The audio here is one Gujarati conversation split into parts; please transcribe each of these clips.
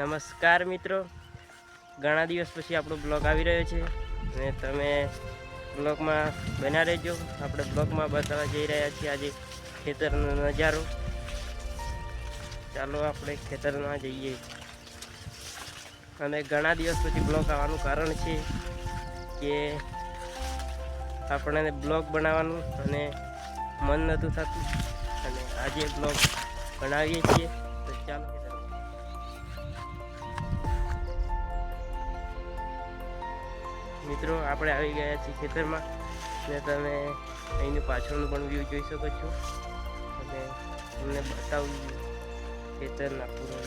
નમસ્કાર મિત્રો, ઘણા દિવસ પછી આપણો બ્લોગ આવી રહ્યો છે અને તમે બ્લોગમાં બના રહેજો. આપણે બ્લોગમાં બતાવવા જઈ રહ્યા છીએ આજે ખેતરનો નજારો. ચાલો આપણે ખેતરમાં જઈએ. અને ઘણા દિવસ પછી બ્લોગ આવવાનું કારણ છે કે આપણને બ્લોગ બનાવવાનું અને મન નહોતું થતું અને આજે બ્લોગ બનાવીએ છીએ. તો ચાલો મિત્રો, આપણે આવી ગયા છીએ ખેતરમાં ને તમે અહીંનું પાછળનું પણ વ્યૂ જોઈ શકો છો અને તમને બતાવું ખેતરના પૂરો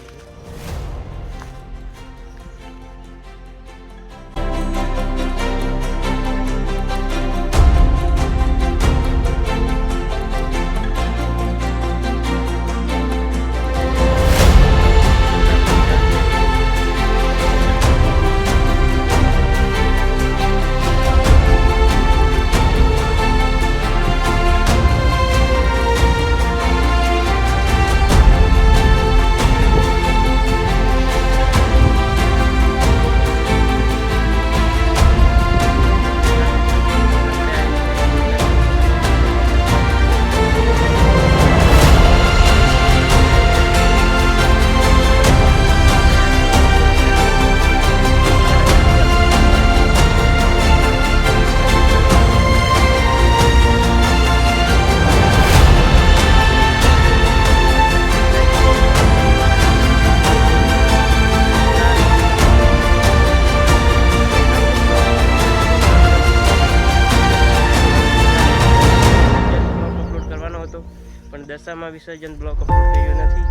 પણ દશામાં વિસર્જન બ્લોગ અપલોડ કર્યો નથી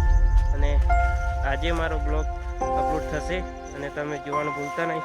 અને આજે મારો બ્લોગ અપલોડ થશે અને તમે જોવાનું ભૂલતા નહીં.